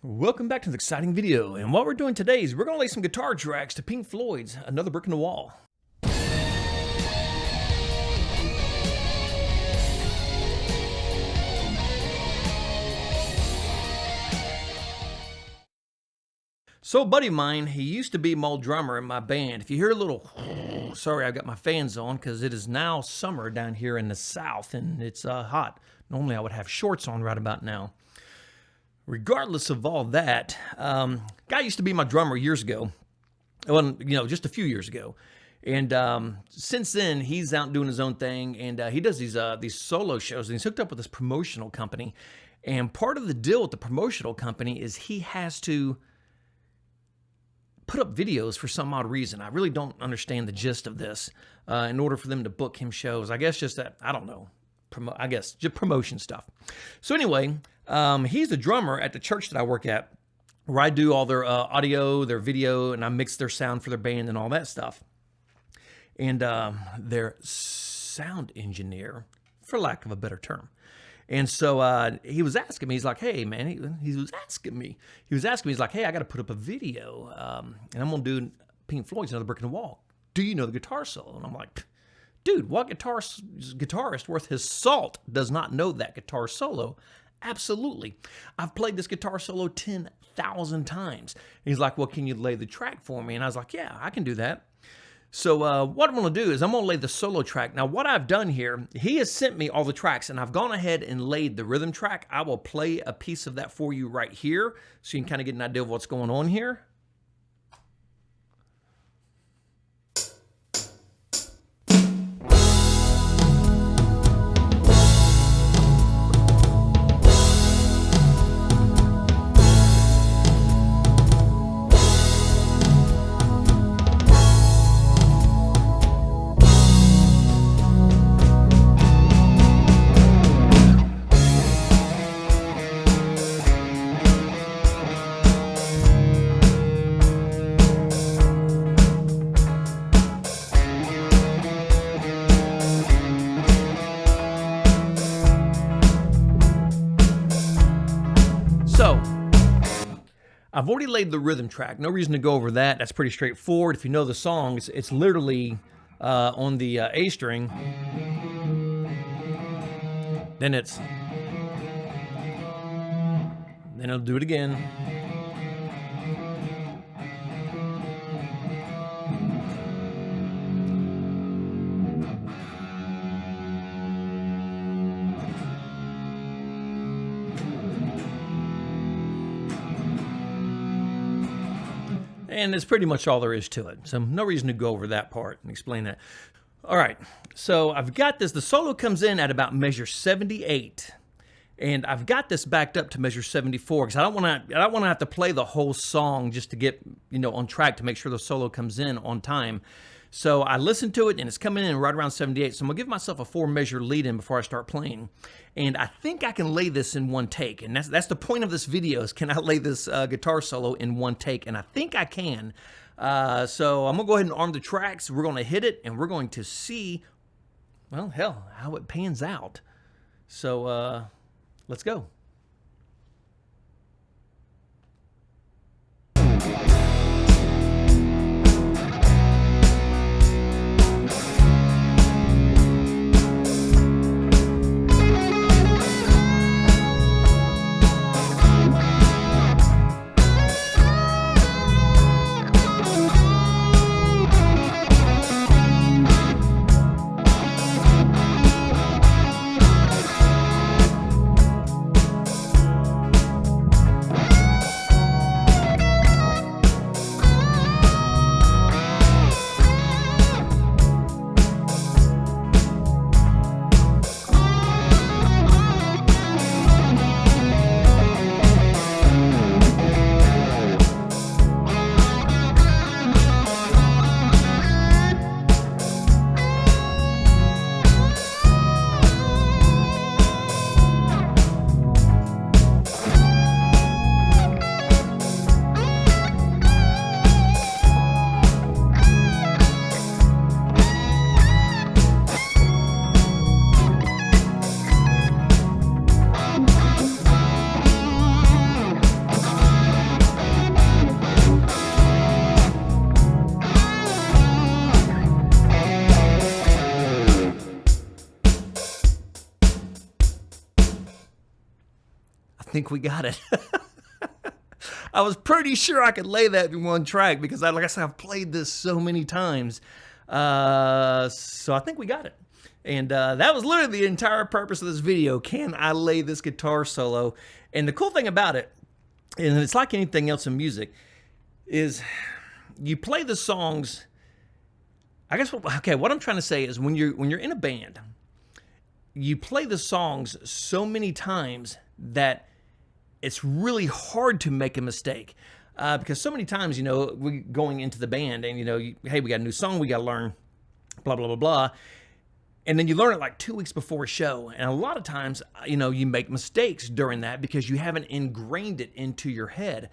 Welcome back to the exciting video, and what we're doing today is we're going to lay some guitar tracks to Pink Floyd's Another Brick in the Wall. So a buddy of mine, he used to be my old drummer in my band. If you hear a little, sorry, I've got my fans on because it is now summer down here in the south and it's hot. Normally I would have shorts on right about now. Regardless of all that, guy used to be my drummer years ago. Well, just a few years ago. And since then, he's out doing his own thing, and he does these solo shows, and he's hooked up with this promotional company. And part of the deal with the promotional company is he has to put up videos for some odd reason. I really don't understand the gist of this in order for them to book him shows. I guess just that, I don't know. I guess just promotion stuff. So anyway, he's the drummer at the church that I work at, where I do all their audio, their video, and I mix their sound for their band and all that stuff. And their sound engineer, for lack of a better term. And so he was asking me, he's like, hey, man, he was asking me, he's like, hey, I got to put up a video, and I'm going to do Pink Floyd's Another Brick in the Wall. Do you know the guitar solo? And I'm like, dude, what guitarist worth his salt does not know that guitar solo? Absolutely. I've played this guitar solo 10,000 times. And he's like, well, can you lay the track for me? And I was like, yeah, I can do that. So what I'm going to do is I'm going to lay the solo track. Now, what I've done here, he has sent me all the tracks, and I've gone ahead and laid the rhythm track. I will play a piece of that for you right here so you can kind of get an idea of what's going on here. So, I've already laid the rhythm track. No reason to go over that. That's pretty straightforward. If you know the song, it's literally on the A string. Then it'll do it again. And it's pretty much all there is to it. So no reason to go over that part and explain that. All right, so I've got this. The solo comes in at about measure 78. And I've got this backed up to measure 74 because I don't want to have to play the whole song just to get, on track to make sure the solo comes in on time. So I listened to it, and it's coming in right around 78. So I'm going to give myself a 4-measure lead-in before I start playing. And I think I can lay this in one take. And that's the point of this video is, can I lay this guitar solo in one take? And I think I can. So I'm going to go ahead and arm the tracks. We're going to hit it, and we're going to see, well, hell, how it pans out. So let's go. think we got it. I was pretty sure I could lay that in one track because, like I said, I've played this so many times. So I think we got it. And that was literally the entire purpose of this video. Can I lay this guitar solo? And the cool thing about it, and it's like anything else in music, is you play the songs. I guess what I'm trying to say is when you're in a band, you play the songs so many times that it's really hard to make a mistake. Because so many times, you know, we're going into the band and, you know, hey, we got a new song we got to learn, blah, blah, blah, blah. And then you learn it like 2 weeks before a show. And a lot of times, you know, you make mistakes during that because you haven't ingrained it into your head.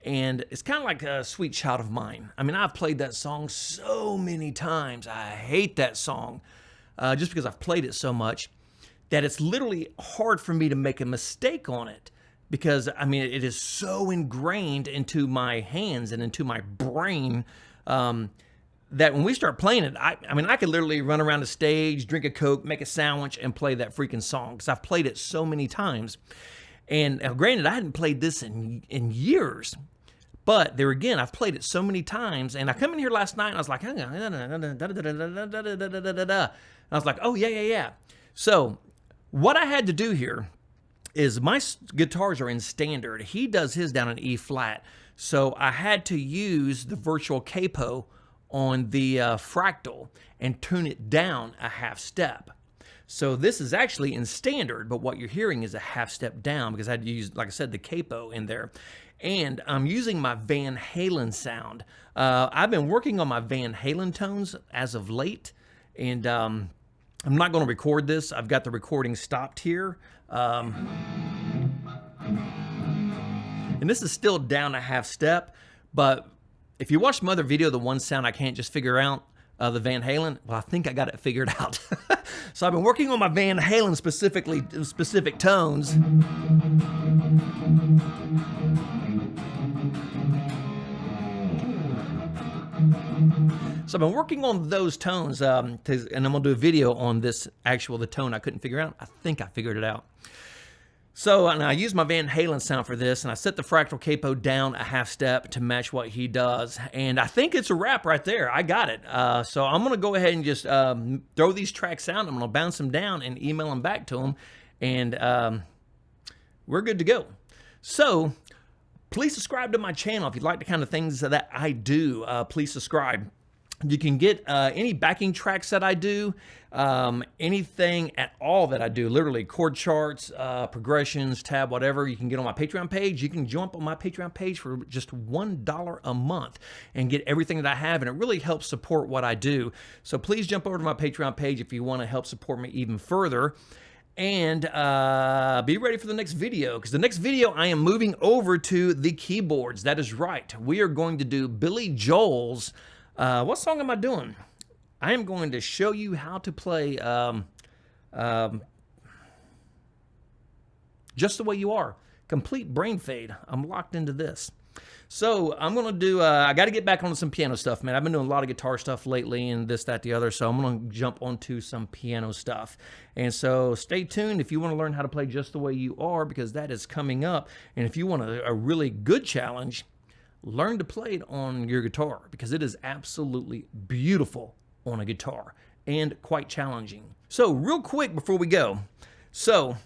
And it's kind of like a Sweet Child of Mine. I mean, I've played that song so many times. I hate that song just because I've played it so much that it's literally hard for me to make a mistake on it. Because, I mean, it is so ingrained into my hands and into my brain that when we start playing it, I mean, I could literally run around the stage, drink a Coke, make a sandwich, and play that freaking song because I've played it so many times. And granted, I hadn't played this in years, but there again, I've played it so many times. And I come in here last night and I was like, and I was like, oh, yeah. So what I had to do here is my guitars are in standard. He does his down in E flat. So I had to use the virtual capo on the fractal and tune it down a half step. So this is actually in standard, but what you're hearing is a half step down because I had to use, like I said, the capo in there. And I'm using my Van Halen sound. I've been working on my Van Halen tones as of late, and I'm not going to record this. I've got the recording stopped here. And this is still down a half step, but if you watch my other video, the one sound I can't just figure out, the Van Halen, well, I think I got it figured out. So I've been working on my Van Halen specific tones. So I've been working on those tones, and I'm going to do a video on this the tone I couldn't figure out. I think I figured it out. So and I use my Van Halen sound for this, and I set the fractal capo down a half step to match what he does. And I think it's a wrap right there. I got it. So I'm going to go ahead and just throw these tracks out. I'm going to bounce them down and email them back to him, and we're good to go. So please subscribe to my channel if you like the kind of things that I do. Please subscribe. You can get any backing tracks that I do, anything at all that I do, literally chord charts, progressions, tab, whatever, you can get on my Patreon page. You can jump on my Patreon page for just $1 a month and get everything that I have, and it really helps support what I do. So please jump over to my Patreon page if you want to help support me even further. And be ready for the next video, because the next video I am moving over to the keyboards. That is right. We are going to do Billy Joel's what song am I doing? I am going to show you how to play Just the Way You Are. Complete brain fade. I'm locked into this. So I'm going to do, I got to get back onto some piano stuff, man. I've been doing a lot of guitar stuff lately and this, that, the other. So I'm going to jump onto some piano stuff. And so stay tuned if you want to learn how to play Just the Way You Are, because that is coming up. And if you want a really good challenge, learn to play it on your guitar, because it is absolutely beautiful on a guitar and quite challenging. So real quick before we go, so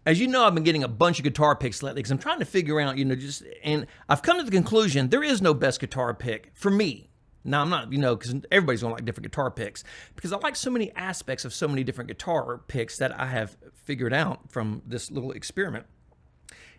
as you know, I've been getting a bunch of guitar picks lately because I'm trying to figure out, and I've come to the conclusion there is no best guitar pick for me. Now, I'm not, because everybody's going to like different guitar picks, because I like so many aspects of so many different guitar picks that I have figured out from this little experiment.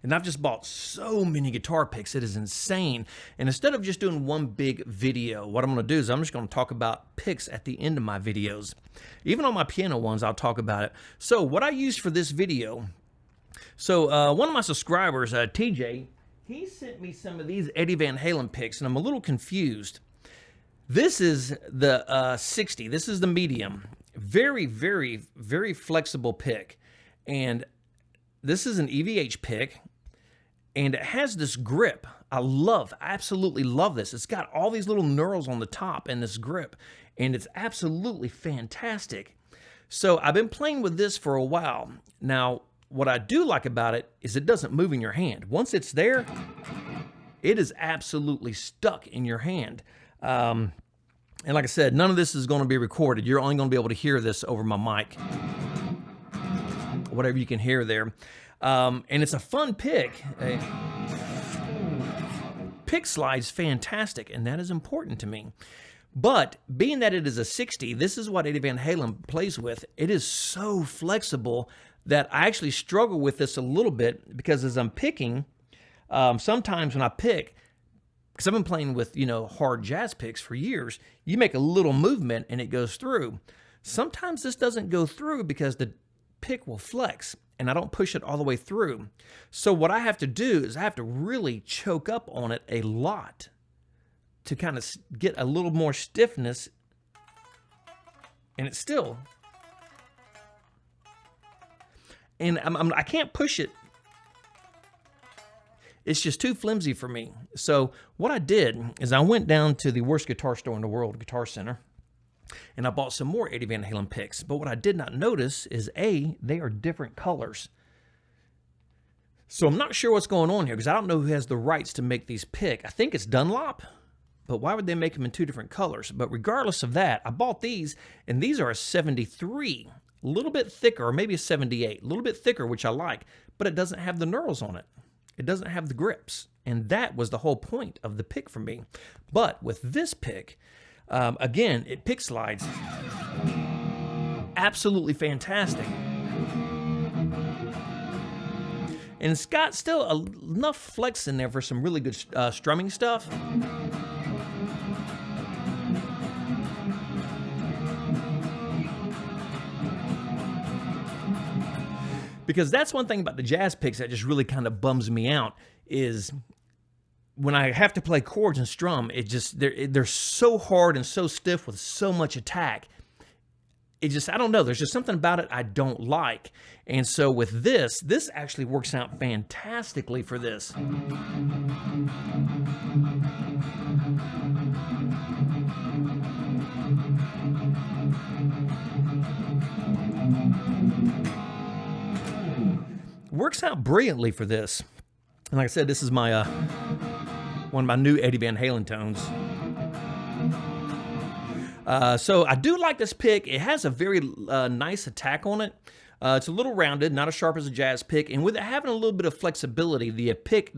And I've just bought so many guitar picks, it is insane. And instead of just doing one big video, what I'm going to do is I'm just going to talk about picks at the end of my videos. Even on my piano ones, I'll talk about it. So what I used for this video, so one of my subscribers, TJ, he sent me some of these Eddie Van Halen picks, and I'm a little confused. This is the 60. This is the medium. Very, very, very flexible pick. And this is an EVH pick, and it has this grip. I absolutely love this. It's got all these little knurls on the top and this grip, and it's absolutely fantastic. So I've been playing with this for a while. Now, what I do like about it is it doesn't move in your hand. Once it's there, it is absolutely stuck in your hand. And like I said, none of this is going to be recorded. You're only going to be able to hear this over my mic, whatever you can hear there. And it's a fun pick. Pick slide's fantastic, and that is important to me. But being that it is a 60, this is what Eddie Van Halen plays with. It is so flexible that I actually struggle with this a little bit, because as I'm picking, sometimes when I pick, because I've been playing with, hard jazz picks for years, you make a little movement and it goes through. Sometimes this doesn't go through because the pick will flex and I don't push it all the way through. So what I have to do is I have to really choke up on it a lot to kind of get a little more stiffness, and it's still, and I can't push it. It's just too flimsy for me. So what I did is I went down to the worst guitar store in the world, Guitar Center, and I bought some more Eddie Van Halen picks. But what I did not notice is, they are different colors. So I'm not sure what's going on here, because I don't know who has the rights to make these pick. I think it's Dunlop, but why would they make them in two different colors? But regardless of that, I bought these, and these are a 73, a little bit thicker, or maybe a 78, a little bit thicker, which I like, but it doesn't have the knurls on it. It doesn't have the grips, and that was the whole point of the pick for me. But with this pick, again, it pick slides absolutely fantastic. And it's got still enough flex in there for some really good strumming stuff. Because that's one thing about the jazz picks that just really kind of bums me out, is when I have to play chords and strum, they're so hard and so stiff with so much attack. I don't know, there's just something about it I don't like. And so with this actually works out fantastically for this. Works out brilliantly for this. And like I said, this is my one of my new Eddie Van Halen tones. So I do like this pick. It has a very nice attack on it. It's a little rounded, not as sharp as a jazz pick, and with it having a little bit of flexibility, the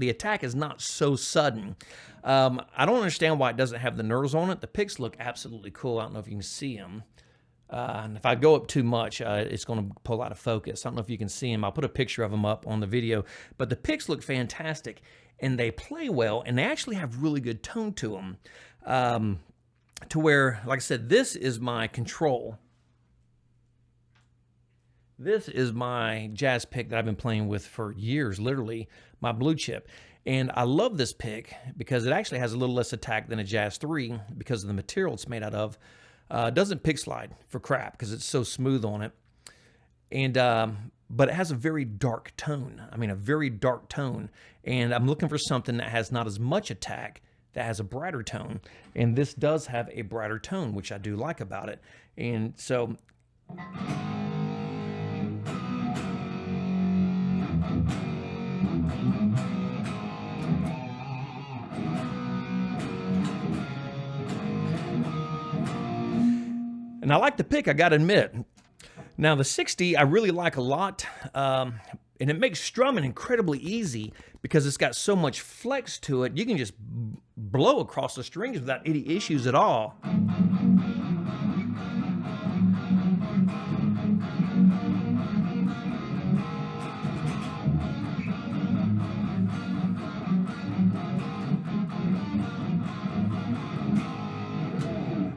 attack is not so sudden. I don't understand why it doesn't have the knurls on it. The picks look absolutely cool. I don't know if you can see them. And if I go up too much, it's going to pull out of focus. I don't know if you can see them. I'll put a picture of them up on the video. But the picks look fantastic, and they play well, and they actually have really good tone to them. To where, like I said, this is my control. This is my jazz pick that I've been playing with for years, literally, my blue chip. And I love this pick because it actually has a little less attack than a Jazz 3 because of the material it's made out of. It doesn't pick slide for crap because it's so smooth on it. And but it has a very dark tone. I mean, a very dark tone. And I'm looking for something that has not as much attack, that has a brighter tone. And this does have a brighter tone, which I do like about it. And so... And I like the pick, I gotta admit. Now the 60 I really like a lot, and it makes strumming incredibly easy because it's got so much flex to it. You can just blow across the strings without any issues at all.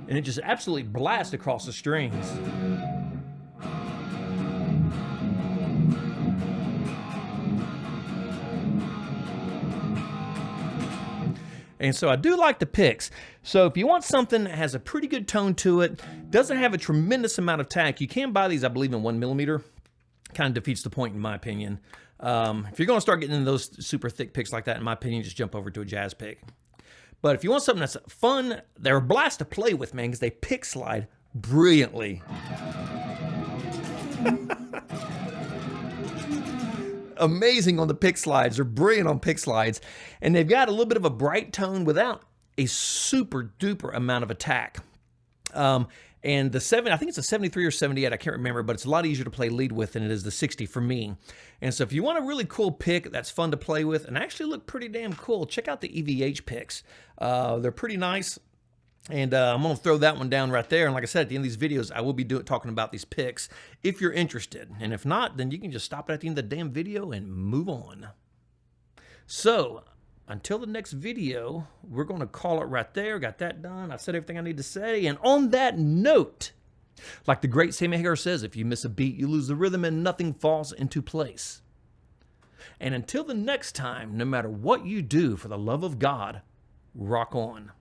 And it just absolutely blasts across the strings. And so I do like the picks. So if you want something that has a pretty good tone to it, doesn't have a tremendous amount of tack, you can buy these, I believe, in 1mm. Kind of defeats the point, in my opinion. If you're going to start getting into those super thick picks like that, in my opinion, just jump over to a jazz pick. But if you want something that's fun, they're a blast to play with, man, because they pick slide brilliantly. amazing on the pick slides. They're brilliant on pick slides. And they've got a little bit of a bright tone without a super duper amount of attack. And the I think it's a 73 or 78, I can't remember, but it's a lot easier to play lead with than it is the 60 for me. And so if you want a really cool pick that's fun to play with and actually look pretty damn cool, check out the EVH picks. They're pretty nice. And I'm going to throw that one down right there. And like I said, at the end of these videos, I will be talking about these picks if you're interested. And if not, then you can just stop it at the end of the damn video and move on. So until the next video, we're going to call it right there. Got that done. I've said everything I need to say. And on that note, like the great Sammy Hagar says, if you miss a beat, you lose the rhythm and nothing falls into place. And until the next time, no matter what you do, for the love of God, rock on.